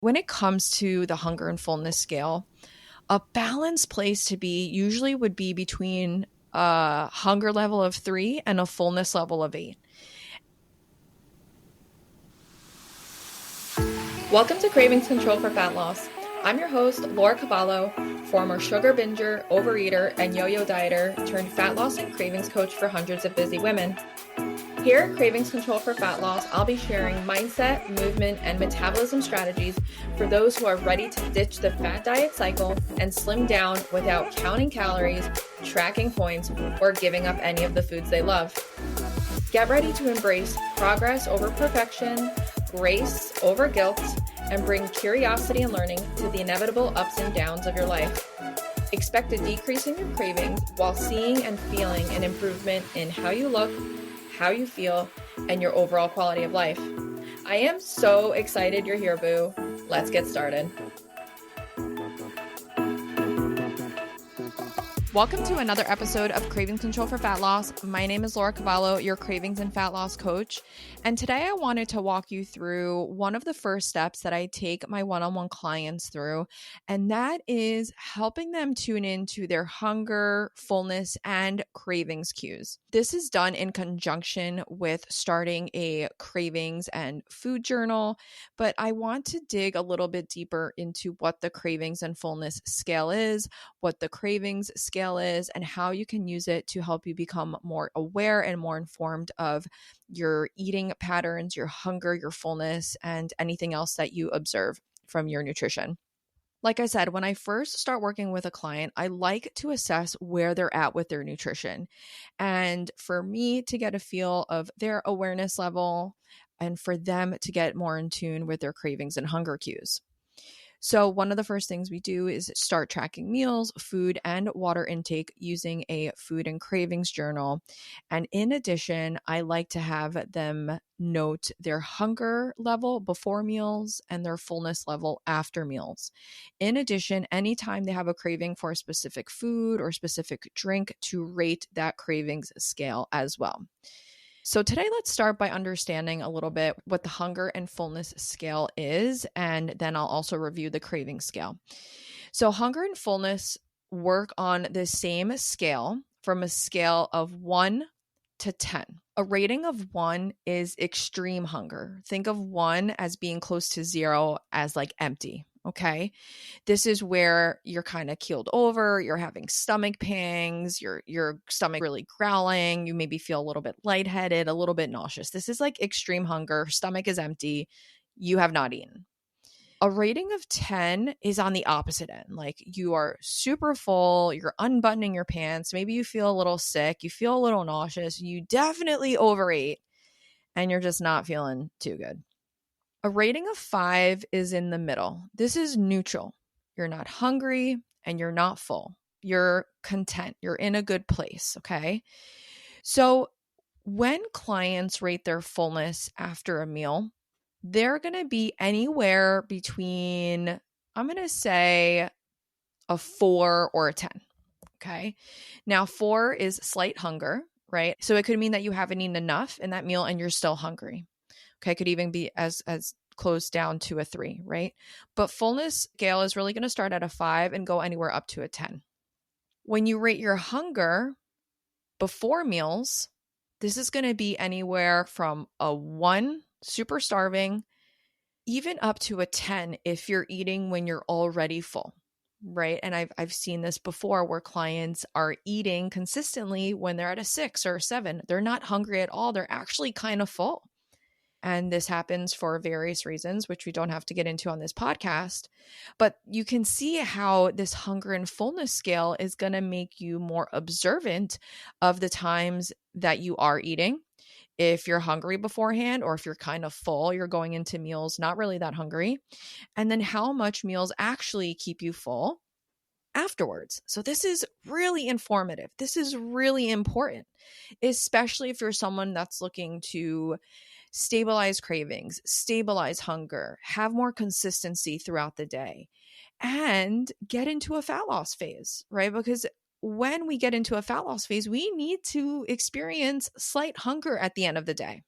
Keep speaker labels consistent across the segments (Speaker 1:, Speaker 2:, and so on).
Speaker 1: When it comes to the hunger and fullness scale, a balanced place to be usually would be between a hunger level of 3 and a fullness level of 8. Welcome to Cravings Control for Fat Loss. I'm your host, Laura Cavallo, former sugar binger, overeater, and yo-yo dieter turned fat loss and cravings coach for hundreds of busy women. Here at Cravings Control for Fat Loss, I'll be sharing mindset, movement, and metabolism strategies for those who are ready to ditch the fat diet cycle and slim down without counting calories, tracking points, or giving up any of the foods they love. Get ready to embrace progress over perfection, grace over guilt, and bring curiosity and learning to the inevitable ups and downs of your life. Expect a decrease in your cravings while seeing and feeling an improvement in how you look, how you feel, and your overall quality of life. I am so excited you're here, boo. Let's get started. Welcome to another episode of Cravings Control for Fat Loss. My name is Laura Cavallo, your cravings and fat loss coach. And today I wanted to walk you through one of the first steps that I take my one-on-one clients through, and that is helping them tune into their hunger, fullness, and cravings cues. This is done in conjunction with starting a cravings and food journal, but I want to dig a little bit deeper into what the cravings and fullness scale is, what the cravings scale is, and how you can use it to help you become more aware and more informed of your eating patterns, your hunger, your fullness, and anything else that you observe from your nutrition. Like I said, when I first start working with a client, I like to assess where they're at with their nutrition. And for me to get a feel of their awareness level and for them to get more in tune with their cravings and hunger cues. So one of the first things we do is start tracking meals, food, and water intake using a food and cravings journal. And in addition, I like to have them note their hunger level before meals and their fullness level after meals. In addition, anytime they have a craving for a specific food or specific drink, to rate that cravings scale as well. So today, let's start by understanding a little bit what the hunger and fullness scale is, and then I'll also review the craving scale. So hunger and fullness work on the same scale from a scale of 1 to 10. A rating of 1 is extreme hunger. Think of 1 as being close to 0 as like empty. Okay. This is where you're kind of keeled over, you're having stomach pangs, your stomach really growling, you maybe feel a little bit lightheaded, a little bit nauseous. This is like extreme hunger, stomach is empty, you have not eaten. A rating of 10 is on the opposite end. Like you are super full, you're unbuttoning your pants, maybe you feel a little sick, you feel a little nauseous, you definitely overate, and you're just not feeling too good. A rating of 5 is in the middle. This is neutral. You're not hungry and you're not full. You're content. You're in a good place, okay? So when clients rate their fullness after a meal, they're going to be anywhere between, I'm going to say, a 4 or a 10, okay? Now, 4 is slight hunger, right? So it could mean that you haven't eaten enough in that meal and you're still hungry. Okay, could even be as close down to a 3, right? But fullness scale is really going to start at a 5 and go anywhere up to a 10. When you rate your hunger before meals, this is going to be anywhere from a 1, super starving, even up to a 10 if you're eating when you're already full, right? And I've seen this before where clients are eating consistently when they're at a 6 or a 7. They're not hungry at all. They're actually kind of full. And this happens for various reasons, which we don't have to get into on this podcast. But you can see how this hunger and fullness scale is going to make you more observant of the times that you are eating. If you're hungry beforehand, or if you're kind of full, you're going into meals not really that hungry. And then how much meals actually keep you full afterwards. So this is really informative. This is really important, especially if you're someone that's looking to stabilize cravings, stabilize hunger, have more consistency throughout the day, and get into a fat loss phase, right? Because when we get into a fat loss phase, we need to experience slight hunger at the end of the day.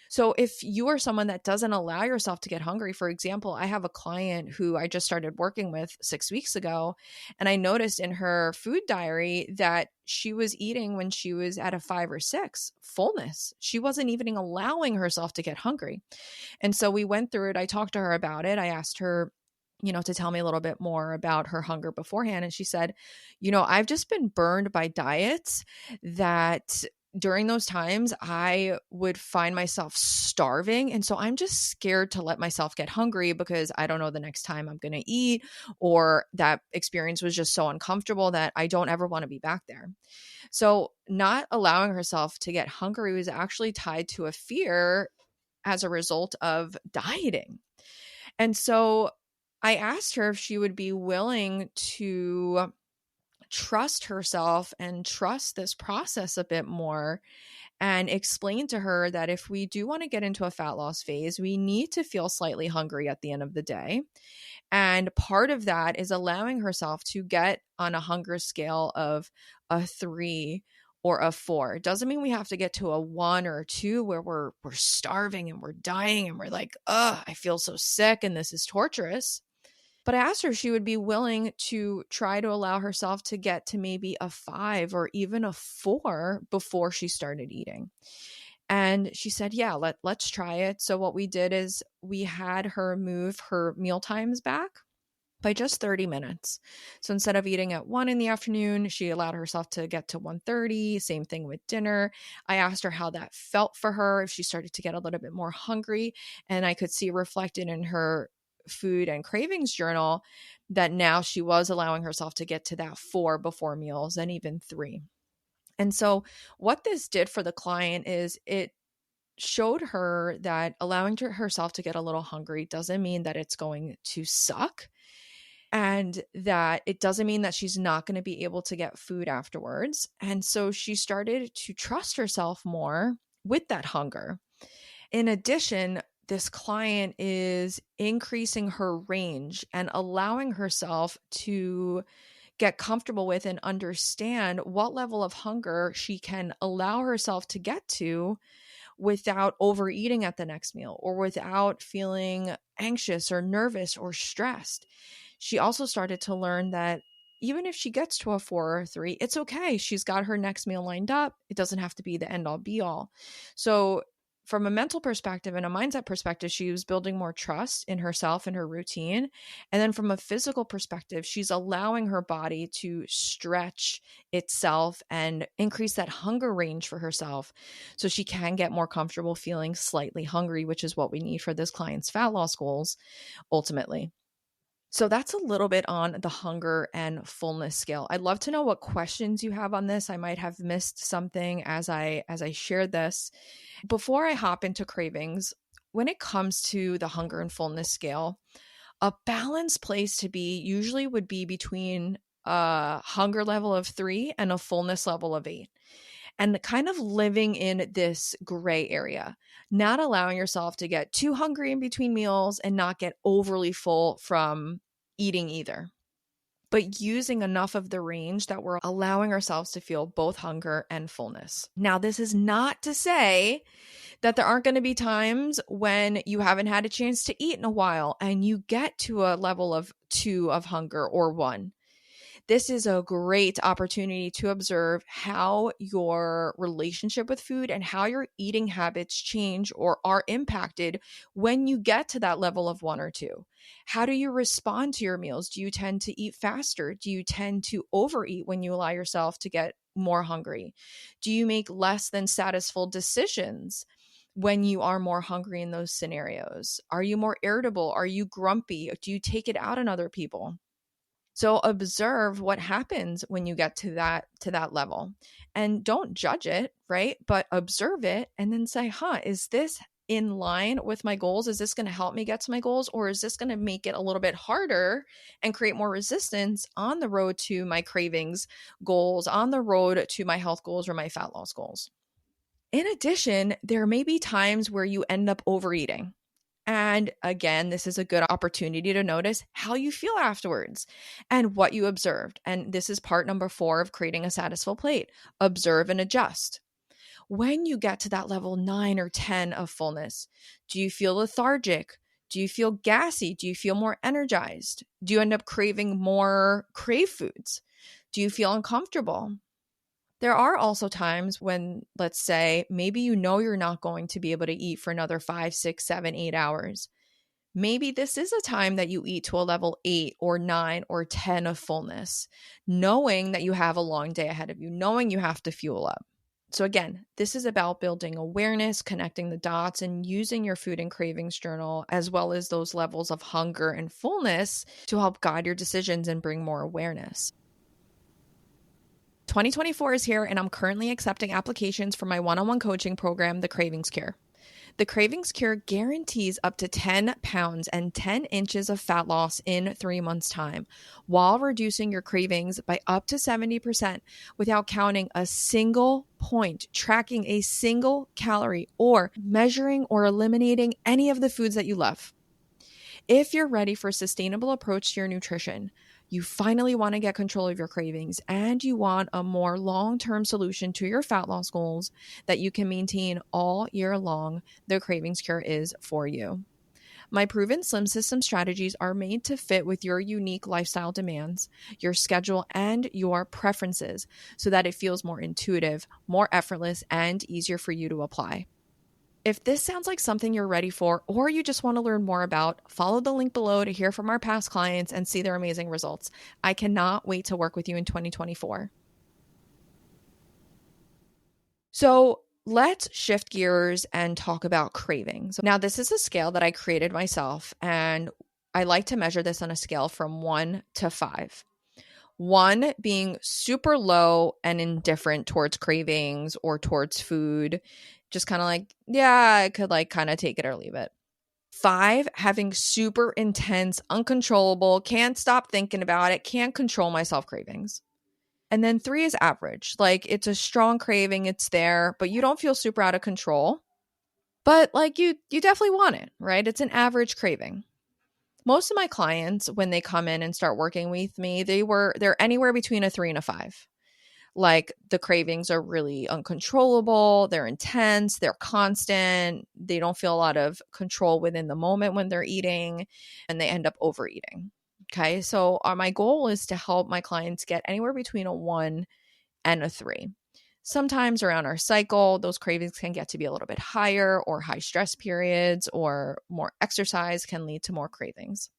Speaker 1: So if you are someone that doesn't allow yourself to get hungry, for example, I have a client who I just started working with 6 weeks ago, and I noticed in her food diary that she was eating when she was at a 5 or 6 fullness. She wasn't even allowing herself to get hungry. And so we went through it. I talked to her about it. I asked her, to tell me a little bit more about her hunger beforehand. And she said, I've just been burned by diets that during those times I would find myself starving. And so I'm just scared to let myself get hungry because I don't know the next time I'm going to eat, or that experience was just so uncomfortable that I don't ever want to be back there. So not allowing herself to get hungry was actually tied to a fear as a result of dieting. And so I asked her if she would be willing to trust herself and trust this process a bit more, and explain to her that if we do want to get into a fat loss phase, we need to feel slightly hungry at the end of the day. And part of that is allowing herself to get on a hunger scale of a 3 or a 4. It doesn't mean we have to get to a 1 or a 2 where we're starving and we're dying and we're like, I feel so sick and this is torturous. But I asked her if she would be willing to try to allow herself to get to maybe a 5 or even a 4 before she started eating. And she said, yeah, let's try it. So what we did is we had her move her meal times back by just 30 minutes. So instead of eating at 1 in the afternoon, she allowed herself to get to 1:30. Same thing with dinner. I asked her how that felt for her, if she started to get a little bit more hungry. And I could see reflected in her food and cravings journal that now she was allowing herself to get to that 4 before meals and even 3. And so what this did for the client is it showed her that allowing herself to get a little hungry doesn't mean that it's going to suck, and that it doesn't mean that she's not going to be able to get food afterwards. And so she started to trust herself more with that hunger. In addition, this client is increasing her range and allowing herself to get comfortable with and understand what level of hunger she can allow herself to get to without overeating at the next meal or without feeling anxious or nervous or stressed. She also started to learn that even if she gets to a 4 or a 3, it's okay. She's got her next meal lined up. It doesn't have to be the end all be all. So from a mental perspective and a mindset perspective, she was building more trust in herself and her routine. And then from a physical perspective, she's allowing her body to stretch itself and increase that hunger range for herself so she can get more comfortable feeling slightly hungry, which is what we need for this client's fat loss goals ultimately. So that's a little bit on the hunger and fullness scale. I'd love to know what questions you have on this. I might have missed something as I shared this. Before I hop into cravings, when it comes to the hunger and fullness scale, a balanced place to be usually would be between a hunger level of 3 and a fullness level of 8. And kind of living in this gray area, not allowing yourself to get too hungry in between meals and not get overly full from eating either, but using enough of the range that we're allowing ourselves to feel both hunger and fullness. Now, this is not to say that there aren't going to be times when you haven't had a chance to eat in a while and you get to a level of 2 of hunger or 1. This is a great opportunity to observe how your relationship with food and how your eating habits change or are impacted when you get to that level of 1 or 2. How do you respond to your meals? Do you tend to eat faster? Do you tend to overeat when you allow yourself to get more hungry? Do you make less than satisful decisions when you are more hungry in those scenarios? Are you more irritable? Are you grumpy? Do you take it out on other people? So observe what happens when you get to that level, and don't judge it, right? But observe it and then say, is this in line with my goals? Is this going to help me get to my goals? Or is this going to make it a little bit harder and create more resistance on the road to my cravings goals, on the road to my health goals or my fat loss goals? In addition, there may be times where you end up overeating. And again, this is a good opportunity to notice how you feel afterwards and what you observed. And this is part number 4 of creating a satisful plate. Observe and adjust. When you get to that level 9 or 10 of fullness, do you feel lethargic? Do you feel gassy? Do you feel more energized? Do you end up craving more crave foods? Do you feel uncomfortable? There are also times when, let's say, maybe you know you're not going to be able to eat for another 5, 6, 7, 8 hours. Maybe this is a time that you eat to a level 8 or 9 or 10 of fullness, knowing that you have a long day ahead of you, knowing you have to fuel up. So again, this is about building awareness, connecting the dots, and using your food and cravings journal, as well as those levels of hunger and fullness, to help guide your decisions and bring more awareness. 2024 is here, and I'm currently accepting applications for my one-on-one coaching program, The Cravings Cure. The Cravings Cure guarantees up to 10 pounds and 10 inches of fat loss in 3 months' time, while reducing your cravings by up to 70% without counting a single point, tracking a single calorie, or measuring or eliminating any of the foods that you love. If you're ready for a sustainable approach to your nutrition, you finally want to get control of your cravings, and you want a more long-term solution to your fat loss goals that you can maintain all year long, the Cravings Cure is for you. My proven Slim System strategies are made to fit with your unique lifestyle demands, your schedule, and your preferences, so that it feels more intuitive, more effortless, and easier for you to apply. If this sounds like something you're ready for, or you just want to learn more about, follow the link below to hear from our past clients and see their amazing results. I cannot wait to work with you in 2024. So let's shift gears and talk about cravings. Now, this is a scale that I created myself, and I like to measure this on a scale from 1 to 5. 1 being super low and indifferent towards cravings or towards food. Just kind of like, yeah, I could like kind of take it or leave it. 5 having super intense, uncontrollable, can't stop thinking about it, can't control myself cravings. And then 3 is average. Like, it's a strong craving, it's there, but you don't feel super out of control. But like you definitely want it, right? It's an average craving. Most of my clients, when they come in and start working with me, they're anywhere between a 3 and a 5. Like, the cravings are really uncontrollable, they're intense, they're constant, they don't feel a lot of control within the moment when they're eating, and they end up overeating. Okay, so my goal is to help my clients get anywhere between a 1 and a 3. Sometimes around our cycle, those cravings can get to be a little bit higher, or high stress periods or more exercise can lead to more cravings.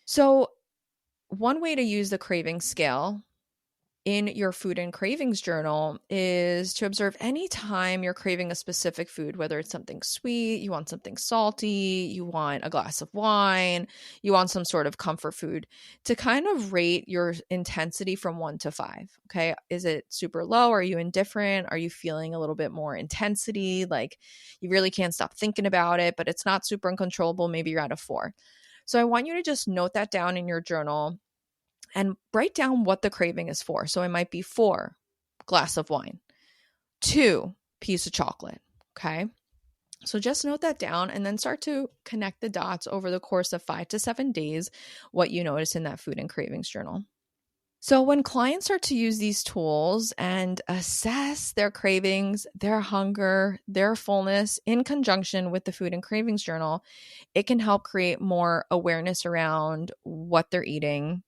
Speaker 1: So one way to use the craving scale in your food and cravings journal is to observe any time you're craving a specific food, whether it's something sweet, you want something salty, you want a glass of wine, you want some sort of comfort food, to kind of rate your intensity from 1 to 5. Okay. Is it super low? Are you indifferent? Are you feeling a little bit more intensity? Like, you really can't stop thinking about it, but it's not super uncontrollable. Maybe you're at a 4. So I want you to just note that down in your journal and write down what the craving is for. So it might be 4, glass of wine, 2, piece of chocolate. Okay. So just note that down and then start to connect the dots over the course of 5 to 7 days, what you notice in that food and cravings journal. So when clients start to use these tools and assess their cravings, their hunger, their fullness in conjunction with the food and cravings journal, it can help create more awareness around what they're eating,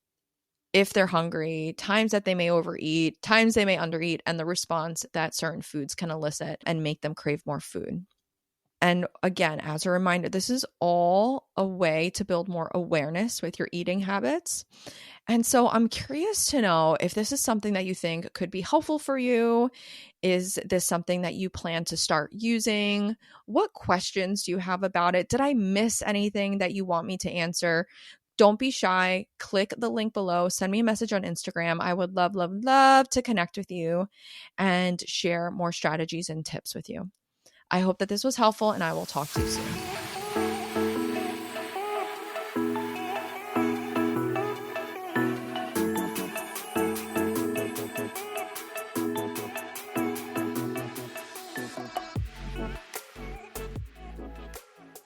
Speaker 1: if they're hungry, times that they may overeat, times they may undereat, and the response that certain foods can elicit and make them crave more food. And again, as a reminder, this is all a way to build more awareness with your eating habits. And so I'm curious to know if this is something that you think could be helpful for you. Is this something that you plan to start using? What questions do you have about it? Did I miss anything that you want me to answer? Don't be shy. Click the link below. Send me a message on Instagram. I would love, love, love to connect with you and share more strategies and tips with you. I hope that this was helpful, and I will talk to you soon.